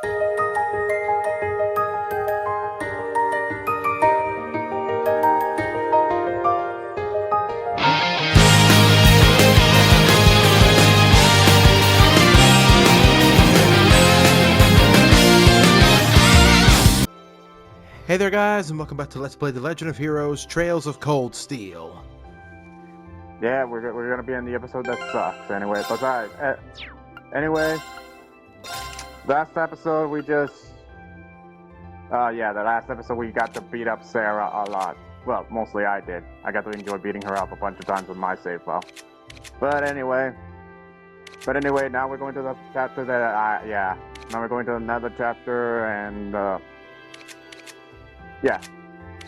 Hey there guys, and welcome back to Let's Play The Legend of Heroes Trails of Cold Steel. Yeah, we're gonna be in the episode that sucks anyway, but alright. Anyway, last episode we just... the last episode we got to beat up Sarah a lot. Well, mostly I did. I got to enjoy beating her up a bunch of times with my save file. But anyway, now we're going to the chapter that now we're going to another chapter, and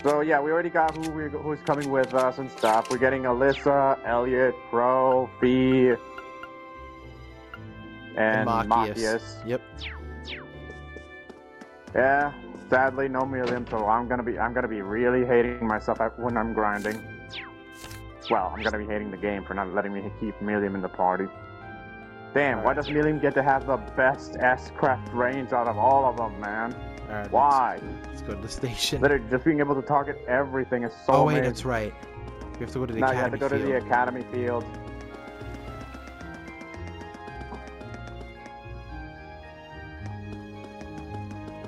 So we already got who's coming with us and stuff. We're getting Alyssa, Elliot, Crow, Fee, and Machias. Yep. Yeah, sadly no Milliam, so I'm gonna be really hating myself when I'm grinding. Well, I'm gonna be hating the game for not letting me keep Milliam in the party. Damn, why does Milliam get to have the best S-craft range out of all of them, man? Alright, why? Let's go to the station. Literally, just being able to target everything is so Oh wait, amazing. that's right. We have to go to the No, academy you have to go field. to the academy field.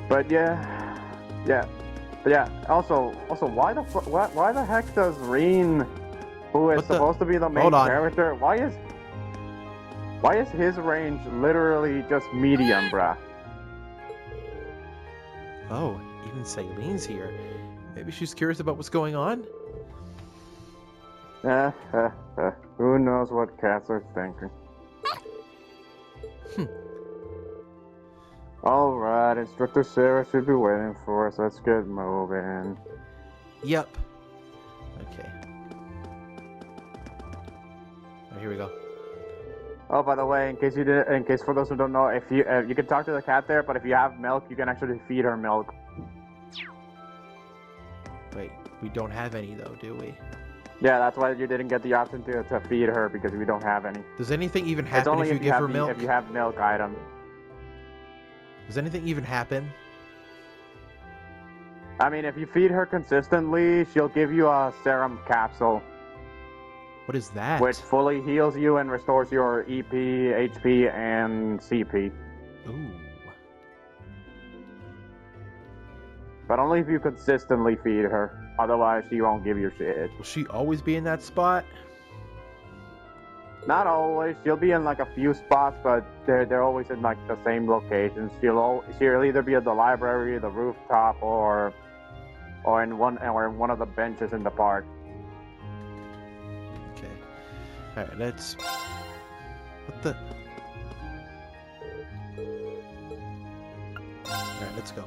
But Also, why the heck does Reen, who is supposed to be the main character, why is his range literally just medium, bruh? Oh, even Celine's here. Maybe she's curious about what's going on? Who knows what cats are thinking. Alright, Instructor Sarah should be waiting for us. Let's get moving. Yep. Okay. Oh, here we go. Oh, by the way, in case for those who don't know, if you can talk to the cat there, but if you have milk, you can actually feed her milk. Wait, we don't have any though, do we? Yeah, that's why you didn't get the option to feed her, because we don't have any. Does anything even happen only if you give her milk? If you have milk items. Does anything even happen? I mean, if you feed her consistently, she'll give you a serum capsule. What is that? Which fully heals you and restores your EP, HP, and CP. Ooh. But only if you consistently feed her. Otherwise, she won't give you shit. Will she always be in that spot? Not always. She'll be in like a few spots, but they're always in like the same locations. She'll either be at the library, the rooftop, or in one of the benches in the park. Okay. All right, let's. What the? All right, let's go.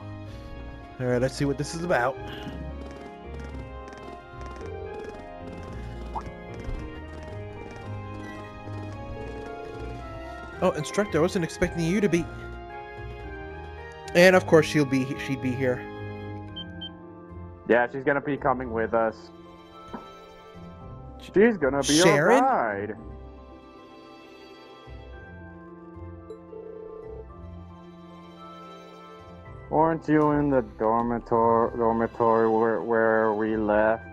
All right, let's see what this is about. Oh, Instructor, I wasn't expecting you to be... And of course she'd be here. Yeah, she's gonna be coming with us. She's gonna be Sharon? our guide. Weren't you in the dormitory where we left?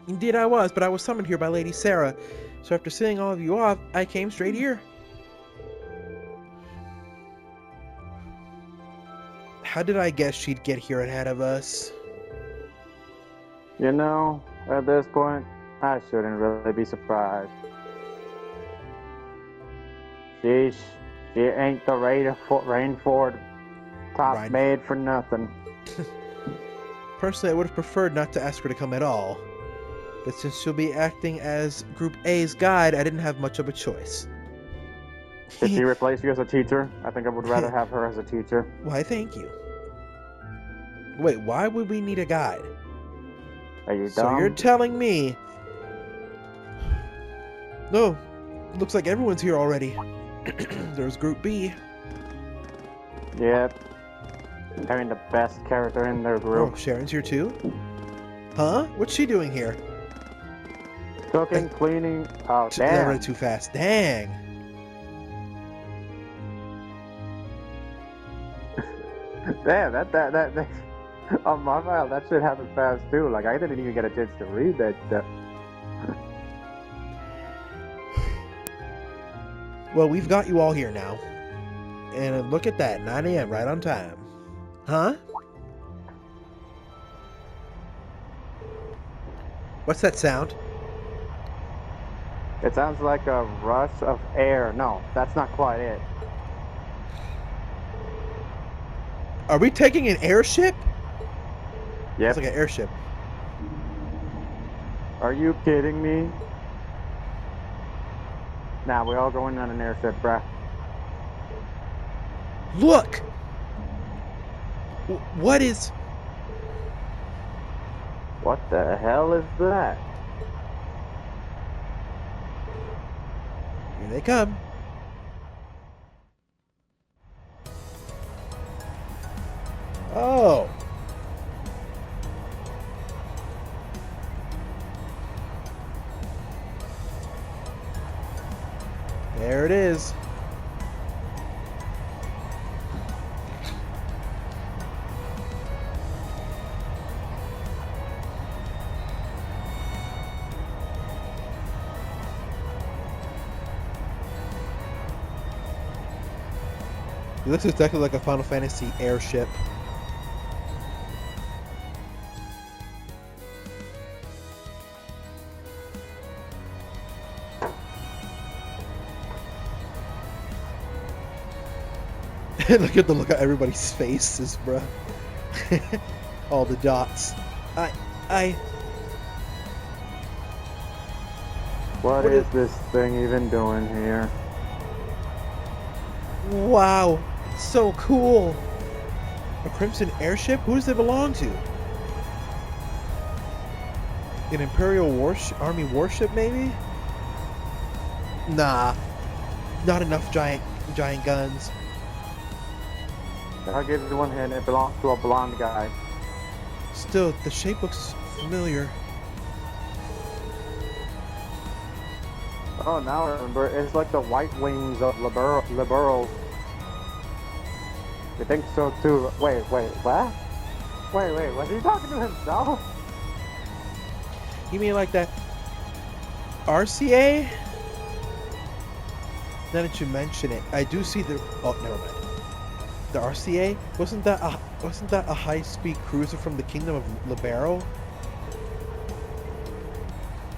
Indeed I was, but I was summoned here by Lady Sarah. So after seeing all of you off, I came straight here. How did I guess she'd get here ahead of us? You know, at this point, I shouldn't really be surprised. She ain't the Rainford top made for nothing. Personally, I would have preferred not to ask her to come at all. But since she'll be acting as Group A's guide, I didn't have much of a choice. Did she replace you as a teacher? I think I would rather have her as a teacher. Why, thank you. Wait, why would we need a guide? Are you dumb? So you're telling me... No, looks like everyone's here already. There's Group B. Yep. Having the best character in their group. Oh, Sharon's here too? Huh? What's she doing here? Cooking, cleaning. Oh, damn. That read too fast. Dang. Damn, that on my file, that shit happened fast too. Like, I didn't even get a chance to read that stuff. Well, we've got you all here now. And look at that, 9 a.m. right on time. Huh? What's that sound? It sounds like a rush of air. No, that's not quite it. Are we taking an airship? Yep. It's like an airship. Are you kidding me? Nah, we're all going on an airship, bruh. Look! What is... What the hell is that? Here they come. Oh. There it is. It looks exactly like a Final Fantasy airship. Look at the look at everybody's faces, bruh. All the dots. What is this thing even doing here? Wow, it's so cool. A Crimson airship? Who does it belong to? An Imperial Army warship, maybe? Nah, not enough giant guns. I'll give you one hint. It belongs to a blonde guy. Still, the shape looks familiar. Oh, now I remember. It's like the white wings of liberals. You think so too? Wait, what? Wait, was he talking to himself? You mean like that RCA? Now that you mention it, I do see the... Oh, never mind. The RCA? Wasn't that a high-speed cruiser from the Kingdom of Libero?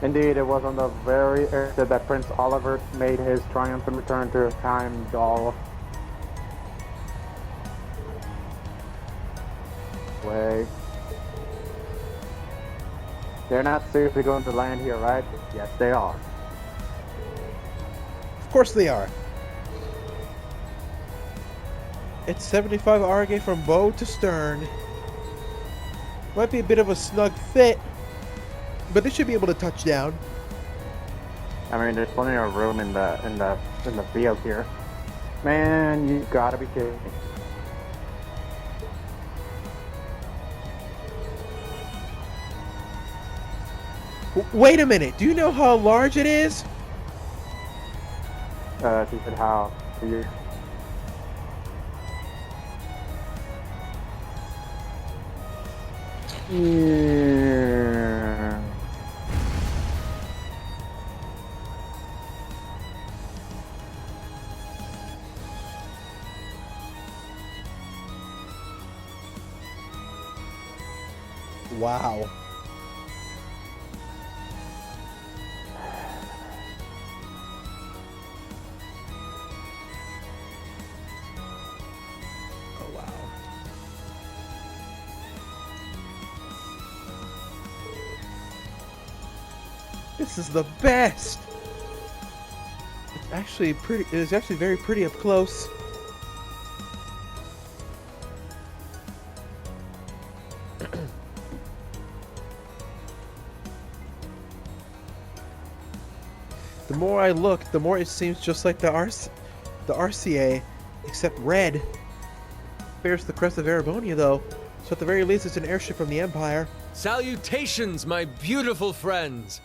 Indeed, it was on the very airship that Prince Oliver made his triumphant return to time doll. Wait. They're not seriously going to land here, right? Yes, they are. Of course they are. It's 75 RG from bow to stern. Might be a bit of a snug fit, but they should be able to touch down. I mean, there's plenty of room in the field here. Man, you gotta be kidding me. Wait a minute. Do you know how large it is? She said how? You. Yeah. Wow. Oh, wow. This is the best. It's actually pretty. It's actually very pretty up close. The more I look, the more it seems just like the RCA, except red. Bears the crest of Erebonia, though, so at the very least it's an airship from the Empire. Salutations, my beautiful friends!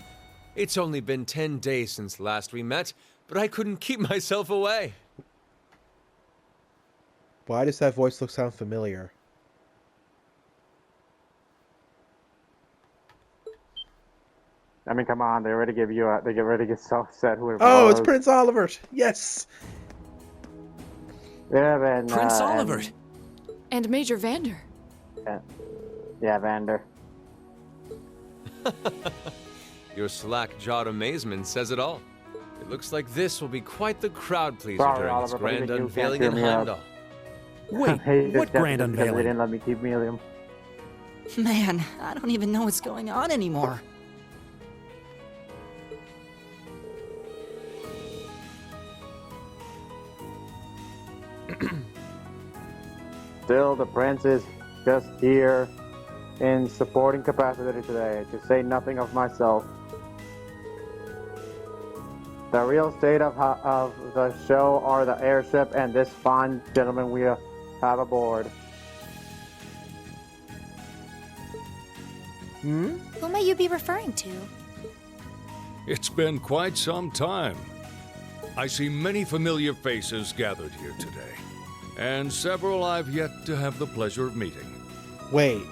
It's only been 10 days since last we met, but I couldn't keep myself away. Why does that voice sound familiar? I mean, come on, they already give you a, they already get so upset who it Oh, was. it's Prince Oliver! Yes! Yeah, man. Prince Oliver. And Major Vander. Yeah, Vander. Your slack-jawed amazement says it all. It looks like this will be quite the crowd pleaser Sorry, during its Oliver, but grand even you can't unveiling cheer in me up. Heimdall. Wait, Hey, what grand They unveiling? didn't let me keep Helium. Man, I don't even know what's going on anymore. Still, the prince is just here in supporting capacity today, to say nothing of myself. The real state of the show are the airship and this fine gentleman we have aboard. Hmm? Who may you be referring to? It's been quite some time. I see many familiar faces gathered here today, and several I've yet to have the pleasure of meeting. Wait.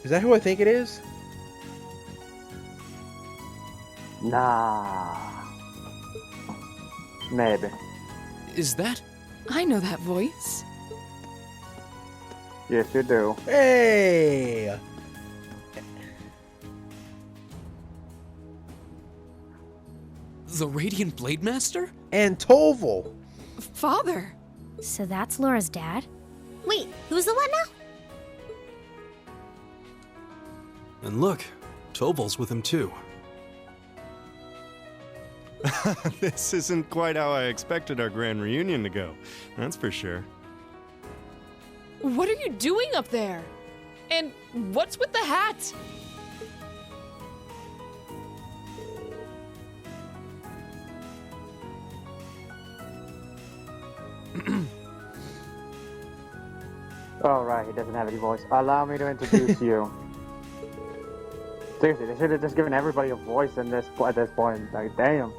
Is that who I think it is? Nah. Maybe. Is that? I know that voice. Yes, you do. Hey! The Radiant Blade Master? And Toval! Father. So that's Laura's dad? Wait, who's the what now? And look, Tobal's with him too. This isn't quite how I expected our grand reunion to go, that's for sure. What are you doing up there? And what's with the hat? Oh, right, he doesn't have any voice. Allow me to introduce you. Seriously, they should have just given everybody a voice in this at this point. Like, damn.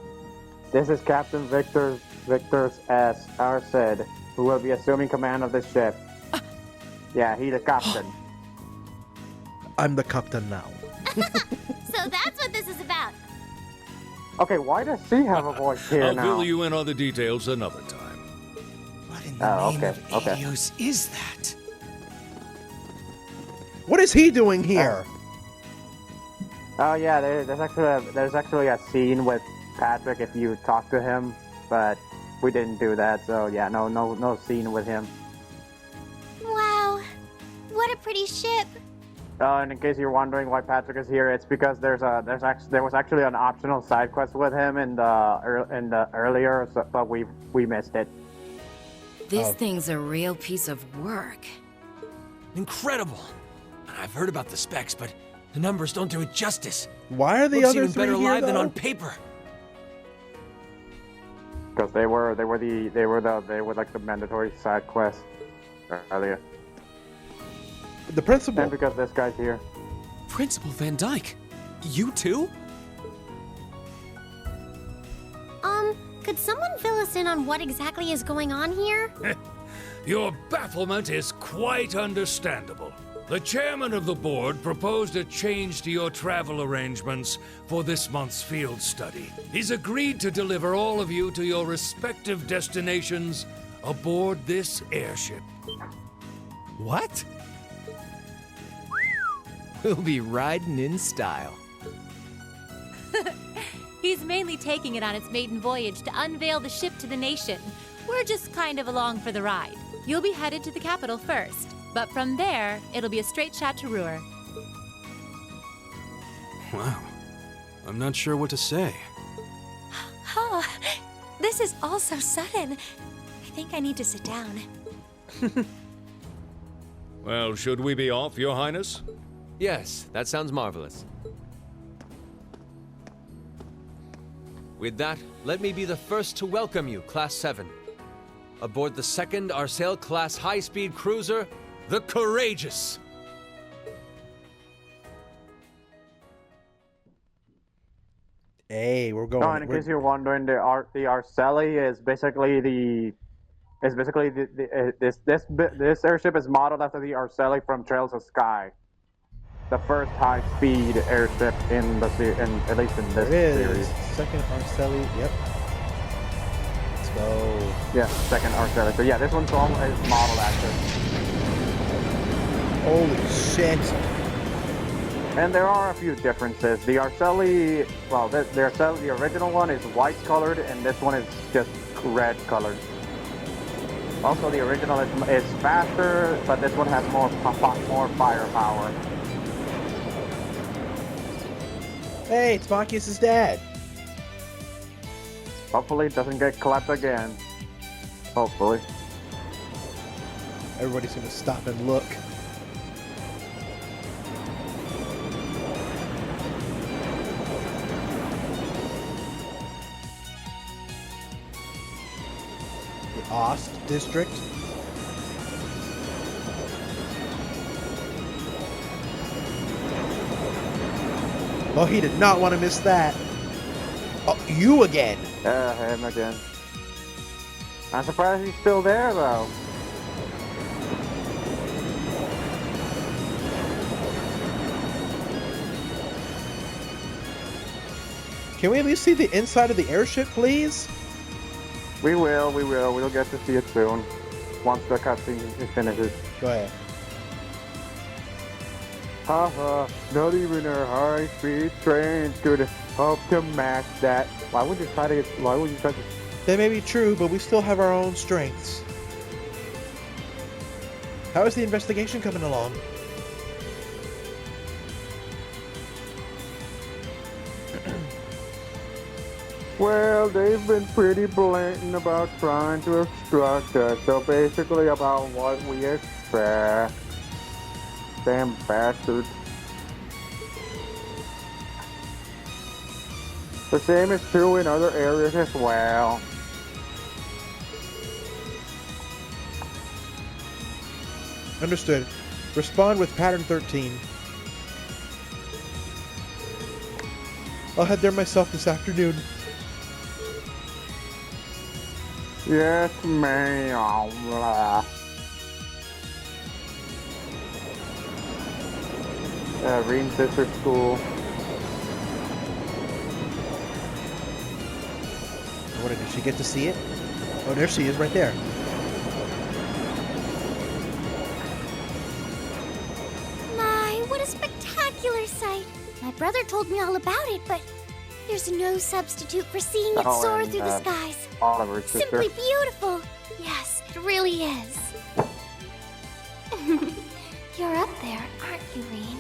This is Captain Victor's S. Xseed, who will be assuming command of this ship. Yeah, he's the captain. I'm the captain now. So that's what this is about. Okay, why does she have a voice here I'll now? fill you in on the details another time. What in the Oh, name okay, of okay. Aeos is that? What is he doing here? Oh yeah, there's actually a scene with Patrick if you talk to him, but we didn't do that. So yeah, no scene with him. Wow, what a pretty ship. And in case you're wondering why Patrick is here, it's because there was actually an optional side quest with him in the earlier, but we missed it. This Oh. thing's a real piece of work. Incredible! I've heard about the specs, but the numbers don't do it justice. Why are the Looks other even three better here, live than though? on paper. Because they were like the mandatory side quest earlier, The principal. and because this guy's here. Principal Van Dyke? You too? Could someone fill us in on what exactly is going on here? Your bafflement is quite understandable. The chairman of the board proposed a change to your travel arrangements for this month's field study. He's agreed to deliver all of you to your respective destinations aboard this airship. What? We'll be riding in style. He's mainly taking it on its maiden voyage to unveil the ship to the nation. We're just kind of along for the ride. You'll be headed to the capital first, but from there, it'll be a straight shot to Ruhr. Wow. I'm not sure what to say. Oh, this is all so sudden. I think I need to sit down. Well, should we be off, Your Highness? Yes, that sounds marvelous. With that, let me be the first to welcome you, Class 7. Aboard the second Arsail-class high-speed cruiser, the Courageous. Hey, we're going. No, and in case you're wondering, the Arceli is basically this airship is modeled after the Arceli from Trails of Sky, the first high-speed airship in the at least in this series. Second Arceli. Yep. Let's go. Yeah, second Arceli. So yeah, this one's is modeled after. Holy shit! And there are a few differences. The Arceli, well, the original one is white colored, and this one is just red colored. Also, the original is faster, but this one has more firepower. Hey, it's Machias' dad. Hopefully, it doesn't get clapped again. Hopefully. Everybody's gonna stop and look. Ost district. Oh, he did not want to miss that. Oh, you again. Yeah, him again. I'm surprised he's still there, though. Can we at least see the inside of the airship, please? We will. We'll get to see it soon. Once the cutscene finishes. Go ahead. Haha, not even our high-speed trains could hope to match that. Why would you try to That may be true, but we still have our own strengths. How is the investigation coming along? Well, they've been pretty blatant about trying to obstruct us, so basically about what we expect. Damn bastards. The same is true in other areas as well. Understood. Respond with pattern 13. I'll head there myself this afternoon. Yes, ma'am. Reen's sister school. What did she get to see it? Oh, there she is, right there. My, what a spectacular sight! My brother told me all about it, but there's no substitute for seeing it soar through the skies. Oliver's sister. Simply beautiful. Yes, it really is. You're up there, aren't you, Reen?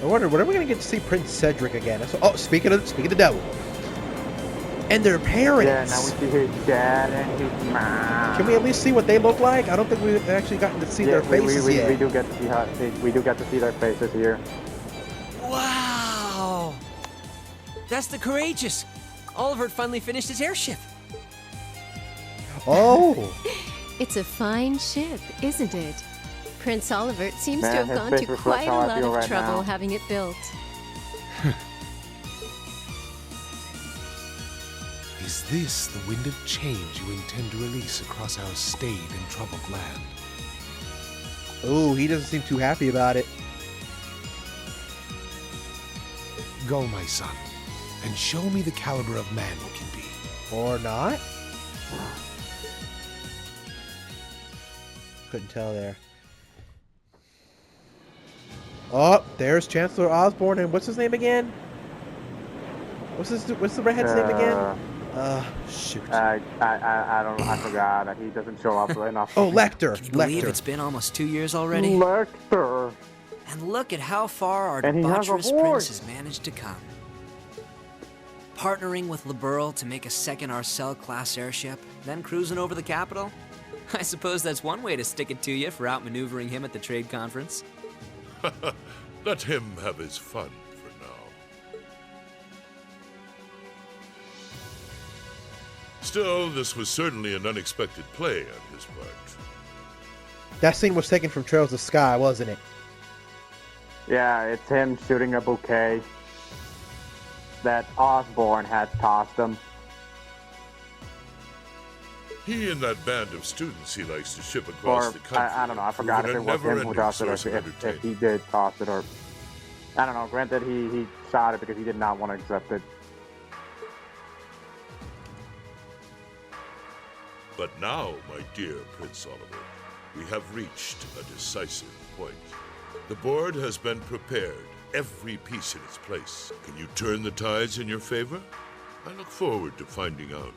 I wonder, when are we going to get to see Prince Cedric again? Oh, speaking of the devil. And their parents. Yeah, now we see his dad and his mom. Can we at least see what they look like? I don't think we've actually gotten to see their faces yet. We do get to see we do get to see their faces here. Wow! That's the Courageous. Oliver finally finished his airship. Oh! It's a fine ship, isn't it? Prince Oliver seems Man, to have his gone face to reflects quite a how I lot feel of right trouble now. having it built. Is this the wind of change you intend to release across our staid and troubled land? Oh, he doesn't seem too happy about it. Go, my son, and show me the caliber of man you can be. Or not? Couldn't tell there. Oh, there's Chancellor Osborne, and what's his name again? What's the redhead's name again? Shoot. I forgot. He doesn't show up enough. Oh, Lecter. Can you believe it's been almost 2 years already? Lecter. And look at how far our And he has a debaucherous horse. prince has managed to come. Partnering with Liberl to make a second Arcel-class airship, then cruising over the capital? I suppose that's one way to stick it to you for outmaneuvering him at the trade conference. Let him have his fun for now. Still, this was certainly an unexpected play on his part. That scene was taken from Trails of Sky, wasn't it? Yeah, it's him shooting a bouquet that Osborne had tossed him. He and that band of students he likes to ship across Or, the country. I don't know, I forgot if it was him who tossed it or if he did toss it or... I don't know, granted he shot it because he did not want to accept it. But now, my dear Prince Oliver, we have reached a decisive point. The board has been prepared, every piece in its place. Can you turn the tides in your favor? I look forward to finding out.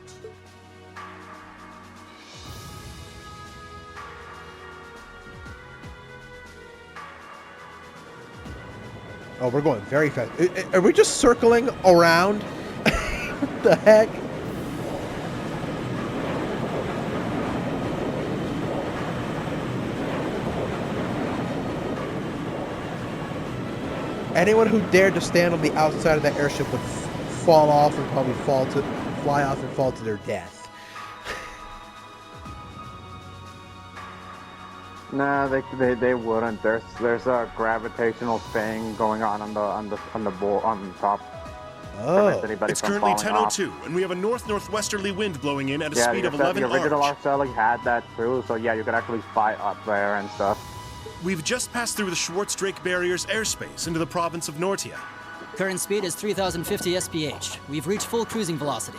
Oh, we're going very fast. Are we just circling around? What the heck? Anyone who dared to stand on the outside of that airship would fall off and probably fly off and fall to their death. Nah, they wouldn't. There's a gravitational thing going on the board on top. Oh, it's currently 10:02, and we have a north-northwesterly wind blowing in at a speed of 11 The original arch. Arcelli had that too, so yeah, you could actually fly up there and stuff. We've just passed through the Schwartz-Drake Barrier's airspace into the province of Nortia. Current speed is 3,050 SPH. We've reached full cruising velocity.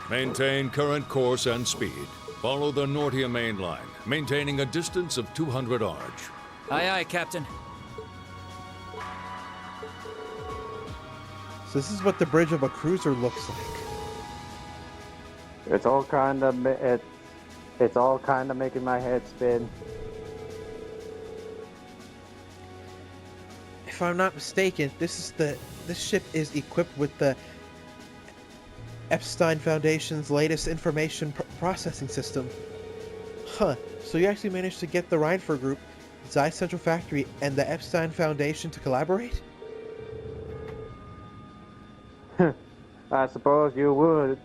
Maintain current course and speed. Follow the Nortia main line, maintaining a distance of 200 arch. Aye, aye, Captain. So this is what the bridge of a cruiser looks like. It's all kind of making my head spin. If I'm not mistaken, this ship is equipped with the Epstein Foundation's latest information processing system. Huh. So you actually managed to get the Reinfer Group, Xi Central Factory, and the Epstein Foundation to collaborate? I suppose you would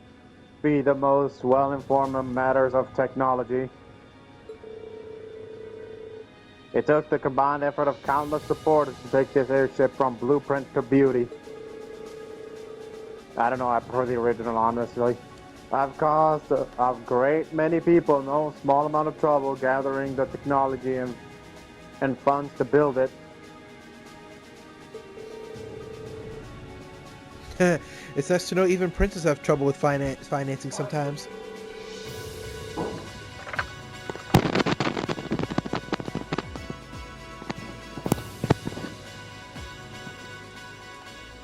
be the most well-informed on matters of technology. It took the combined effort of countless supporters to take this airship from blueprint to beauty. I don't know, I prefer the original, honestly. I've caused a great many people no small amount of trouble gathering the technology and funds to build it. It's nice to know even princes have trouble with financing sometimes.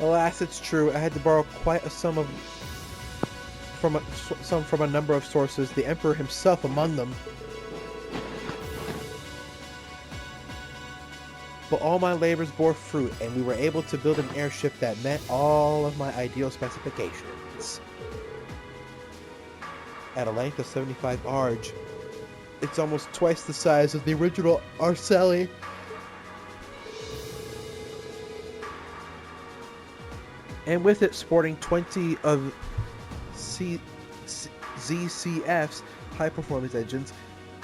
Alas, it's true. I had to borrow quite a sum from a number of sources, the Emperor himself among them. But all my labors bore fruit, and we were able to build an airship that met all of my ideal specifications. At a length of 75 arj, it's almost twice the size of the original Arcelli. And with it sporting 20 of ZCF's high-performance engines,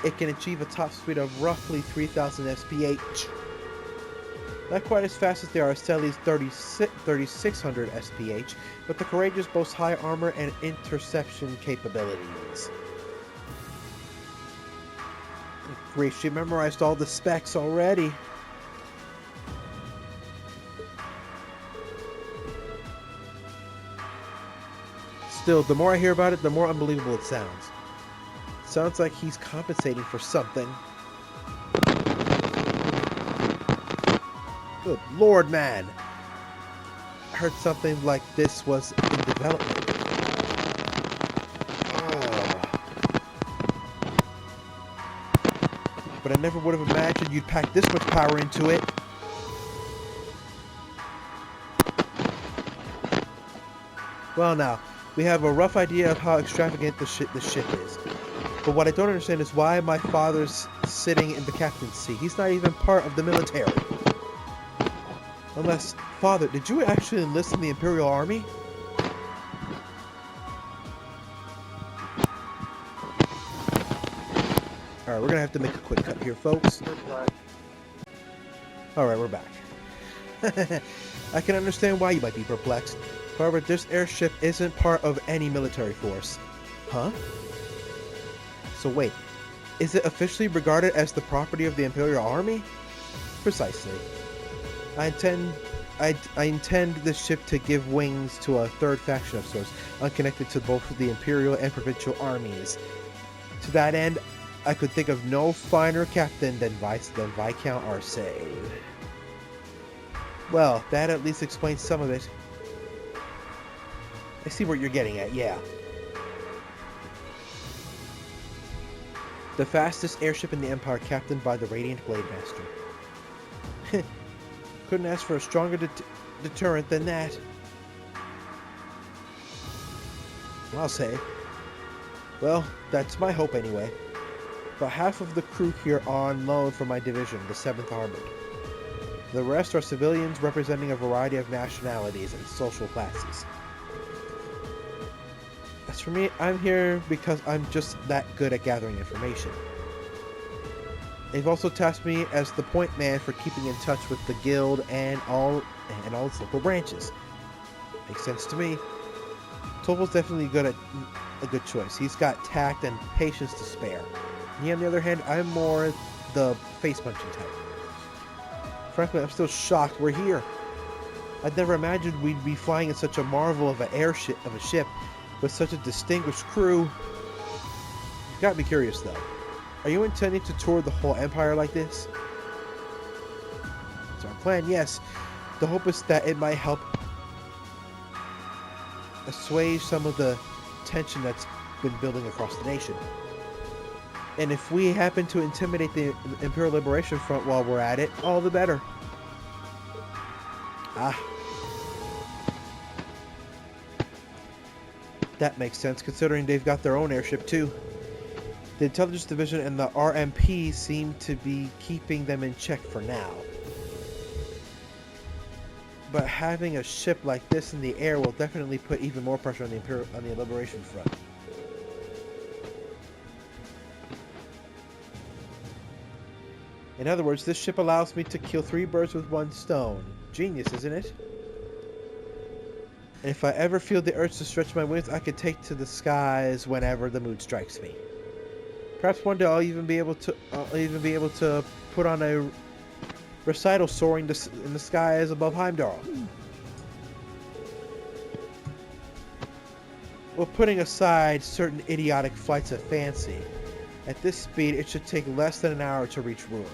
it can achieve a top speed of roughly 3,000 SPH. Not quite as fast as the Arcelli's 3,600 SPH, but the Courageous boasts high armor and interception capabilities. Great, she memorized all the specs already. Still, the more I hear about it, the more unbelievable it sounds. Sounds like he's compensating for something. Good lord, man. I heard something like this was in development. But I never would have imagined you'd pack this much power into it. Well now, we have a rough idea of how extravagant the ship is. But what I don't understand is why my father's sitting in the captain's seat. He's not even part of the military. Unless, Father, did you actually enlist in the Imperial Army? Alright, we're gonna have to make a quick cut here, folks. Alright, we're back. I can understand why you might be perplexed. However, this airship isn't part of any military force. Huh? So wait, is it officially regarded as the property of the Imperial Army? Precisely. I intend this ship to give wings to a third faction of sorts, unconnected to both the Imperial and Provincial armies. To that end, I could think of no finer captain than Viscount Xseed. Well, that at least explains some of it. I see what you're getting at, yeah. The fastest airship in the Empire, captained by the Radiant Blade Master. Couldn't ask for a stronger deterrent than that. I'll say. Well, that's my hope anyway. About half of the crew here are on loan from my division, the 7th Armored. The rest are civilians representing a variety of nationalities and social classes. As for me, I'm here because I'm just that good at gathering information. They've also tasked me as the point man for keeping in touch with the guild and all its local branches. Makes sense to me. Topol's definitely a good choice. He's got tact and patience to spare. Me, on the other hand, I'm more the face-punching type. Frankly, I'm still shocked we're here. I'd never imagined we'd be flying in such a marvel of a ship with such a distinguished crew. You've got me curious, though. Are you intending to tour the whole Empire like this? It's our plan, yes. The hope is that it might help assuage some of the tension that's been building across the nation. And if we happen to intimidate the Imperial Liberation Front while we're at it, all the better. Ah. That makes sense, considering they've got their own airship, too. The Intelligence Division and the RMP seem to be keeping them in check for now. But having a ship like this in the air will definitely put even more pressure on the Liberation Front. In other words, this ship allows me to kill 3 birds with 1 stone. Genius, isn't it? And if I ever feel the urge to stretch my wings, I could take to the skies whenever the mood strikes me. Perhaps one day I'll even be able to put on a recital soaring in the skies above Heimdall. Well, putting aside certain idiotic flights of fancy, at this speed it should take less than an hour to reach Ruhr.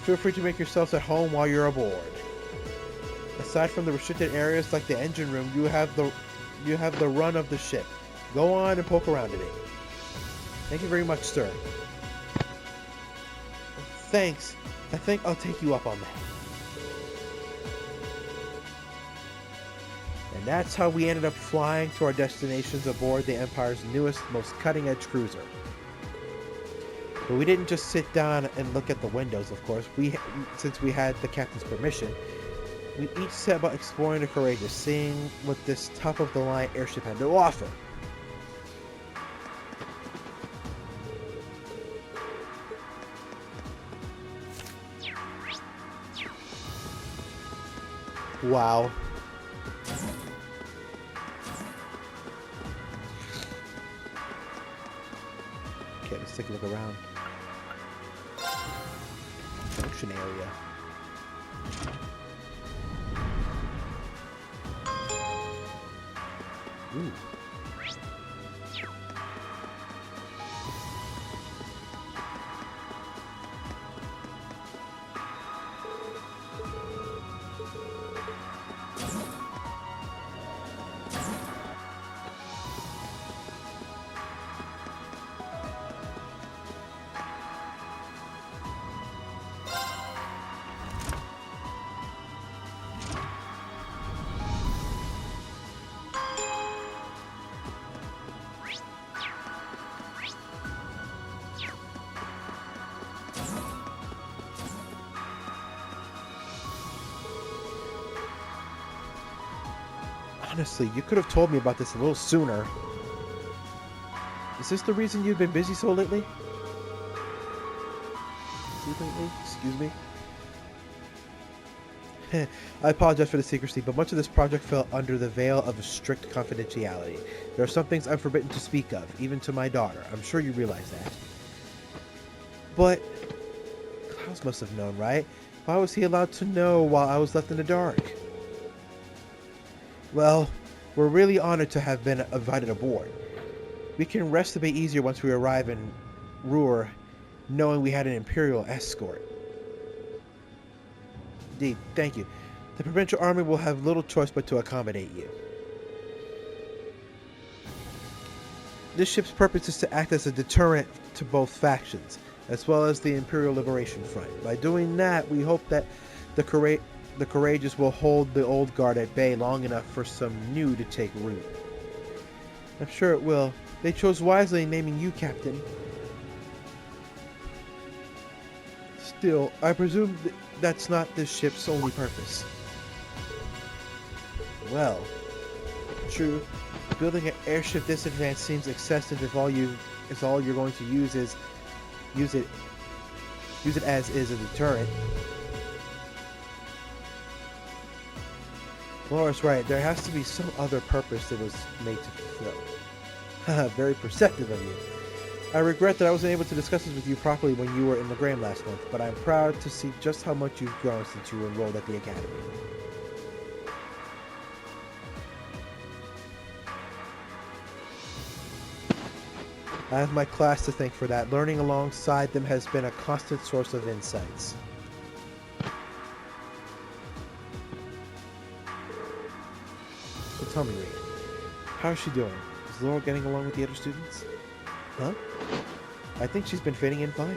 Feel free to make yourselves at home while you're aboard. Aside from the restricted areas like the engine room, you have the run of the ship. Go on and poke around in it. Thank you very much, sir. Thanks. I think I'll take you up on that. And that's how we ended up flying to our destinations aboard the Empire's newest, most cutting-edge cruiser. But we didn't just sit down and look at the windows, of course. Since we had the captain's permission, we each set about exploring the Courageous, seeing what this top-of-the-line airship had to offer. Wow. Okay, let's take a look around. Function area. Ooh. Honestly, you could have told me about this a little sooner. Is this the reason you've been busy so lately? Excuse me? I apologize for the secrecy, but much of this project fell under the veil of strict confidentiality. There are some things I'm forbidden to speak of, even to my daughter. I'm sure you realize that. But Klaus must have known, right? Why was he allowed to know while I was left in the dark? Well, we're really honored to have been invited aboard. We can rest a bit easier once we arrive in Ruhr, knowing we had an Imperial escort. Indeed, thank you. The provincial army will have little choice but to accommodate you. This ship's purpose is to act as a deterrent to both factions, as well as the Imperial Liberation Front. By doing that, we hope that the courageous will hold the old guard at bay long enough for some new to take root. I'm sure it will. They chose wisely in naming you captain. Still, I presume that's not this ship's only purpose. Well, true. Building an airship this advanced seems excessive if all you're going to use it as is a deterrent. Laura's right. There has to be some other purpose it was made to fulfill. Very perceptive of you. I regret that I wasn't able to discuss this with you properly when you were in Legram last month, but I'm proud to see just how much you've grown since you were enrolled at the academy. I have my class to thank for that. Learning alongside them has been a constant source of insights. So tell me, Reed, how's she doing? Is Laura getting along with the other students? Huh? I think she's been fitting in fine.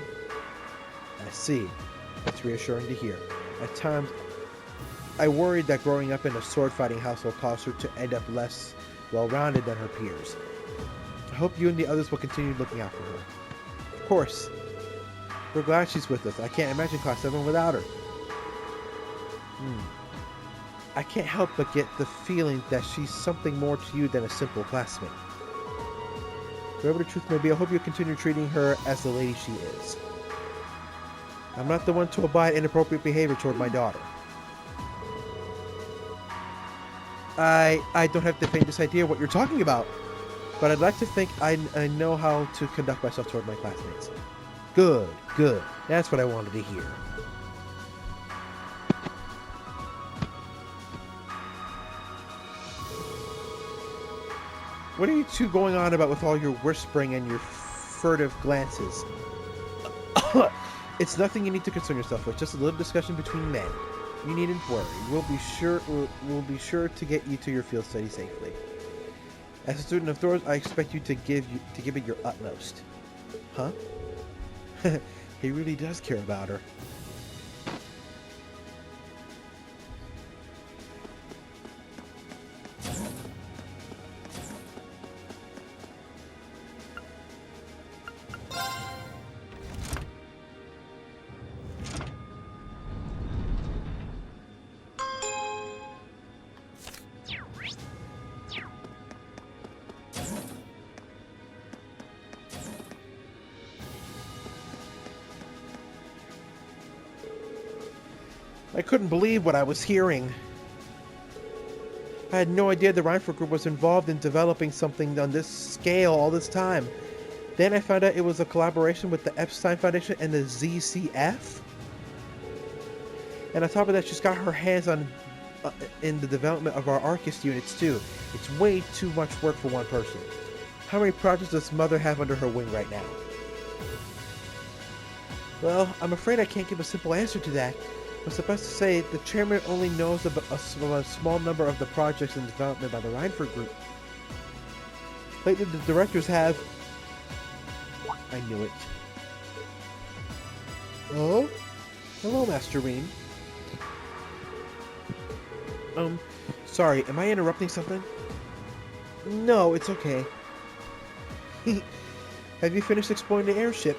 I see. That's reassuring to hear. At times, I worried that growing up in a sword-fighting household caused her to end up less well-rounded than her peers. I hope you and the others will continue looking out for her. Of course. We're glad she's with us. I can't imagine Class 7 without her. I can't help but get the feeling that she's something more to you than a simple classmate. Whatever the truth may be, I hope you continue treating her as the lady she is. I'm not the one to abide inappropriate behavior toward my daughter. I don't have the faintest idea what you're talking about, but I'd like to think I know how to conduct myself toward my classmates. Good, good. That's what I wanted to hear. What are you two going on about with all your whispering and your furtive glances? It's nothing you need to concern yourself with, just a little discussion between men. You needn't worry. We'll be sure to get you to your field study safely. As a student of Thor's, I expect you to give it your utmost. Huh? He really does care about her. I couldn't believe what I was hearing. I had no idea the Reinford Group was involved in developing something on this scale all this time. Then I found out it was a collaboration with the Epstein Foundation and the ZCF. And on top of that, she's got her hands on in the development of our Arcus units too. It's way too much work for one person. How many projects does Mother have under her wing right now? Well, I'm afraid I can't give a simple answer to that. But suffice to say, the chairman only knows about a small number of the projects in development by the Reinford Group. Lately, the directors have... I knew it. Oh? Hello, Master Rean. Sorry, am I interrupting something? No, it's okay. Have you finished exploring the airship?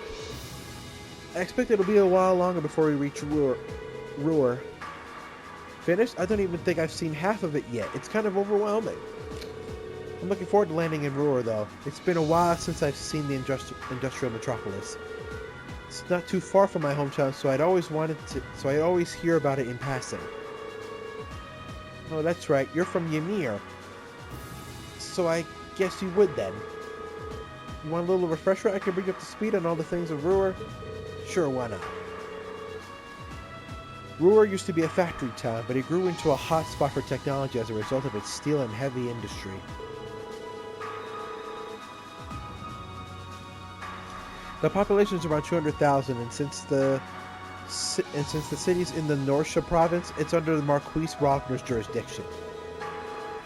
I expect it'll be a while longer before we reach Ruhr. Finished? I don't even think I've seen half of it yet. It's kind of overwhelming. I'm looking forward to landing in Ruhr, though. It's been a while since I've seen the industrial metropolis. It's not too far from my hometown, so I always hear about it in passing. Oh, that's right. You're from Ymir. So I guess you would then. You want a little refresher? I can bring you up to speed on all the things of Ruhr? Sure, why not? Ruhr used to be a factory town, but it grew into a hot spot for technology as a result of its steel and heavy industry. The population is around 200,000, and since the city's in the Norcia province, it's under the Marquis Ragner's jurisdiction.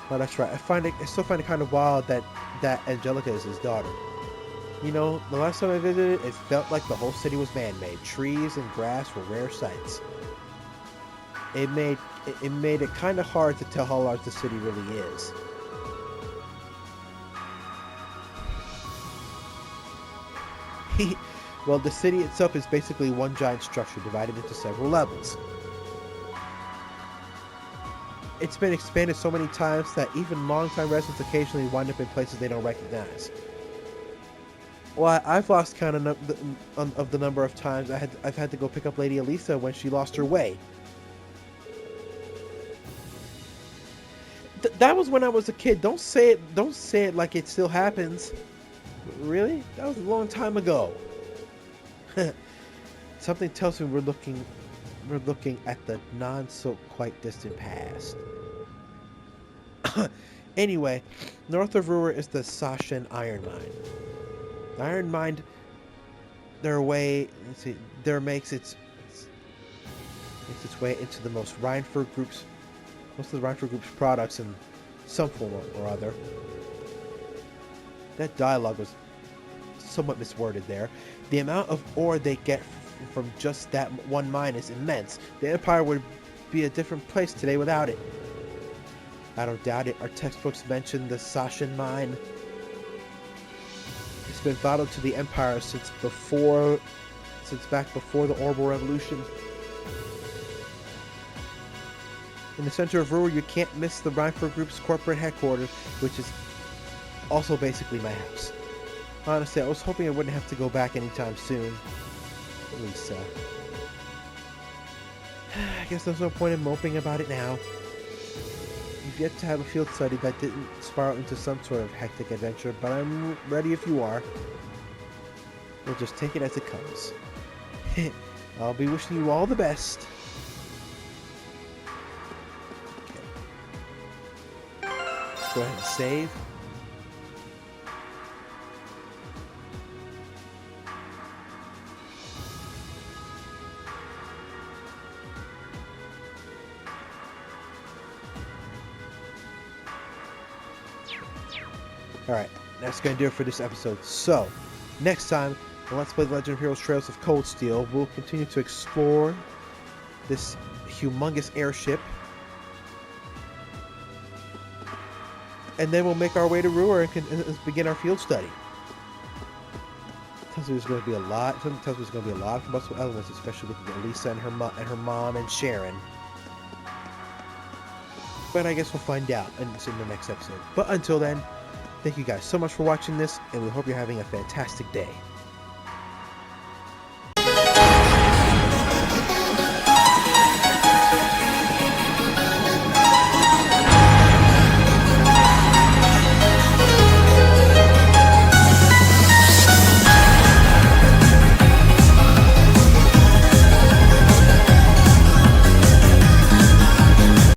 Well, that's right. I still find it kind of wild that Angelica is his daughter. You know, the last time I visited, it felt like the whole city was man-made. Trees and grass were rare sights. It made it kind of hard to tell how large the city really is. Well, the city itself is basically one giant structure divided into several levels. It's been expanded so many times that even long-time residents occasionally wind up in places they don't recognize. Well, I've lost count of the number of times I've had to go pick up Lady Elisa when she lost her way. That was when I was a kid. Don't say it like it still happens. Really? That was a long time ago. Something tells me we're looking at the not-so-quite distant past. Anyway, north of Ruhr is the Sachsen iron mine. The iron mine, makes its way into most of the Rheinford Group's products in some form or other. That dialogue was somewhat misworded there. The amount of ore they get from just that one mine is immense. The Empire would be a different place today without it. I don't doubt it. Our textbooks mention the Sachsen mine. It's been vital to the Empire since back before the Orbital Revolution. In the center of Ruhr, you can't miss the Rheinford Group's corporate headquarters, which is also basically my house. Honestly, I was hoping I wouldn't have to go back anytime soon. At least, I guess there's no point in moping about it now. You've yet to have a field study that didn't spiral into some sort of hectic adventure, but I'm ready if you are. We'll just take it as it comes. I'll be wishing you all the best. Okay. Go ahead and save. Alright, that's going to do it for this episode. So, next time, on Let's Play The Legend of Heroes Trails of Cold Steel, we'll continue to explore this humongous airship. And then we'll make our way to Ruhr and begin our field study. Tells me there's going to be a lot. Tells me there's going to be a lot of combustible elements, especially looking at Lisa and her mom and Sharon. But I guess we'll find out in the next episode. But until then, thank you guys so much for watching this, and we hope you're having a fantastic day.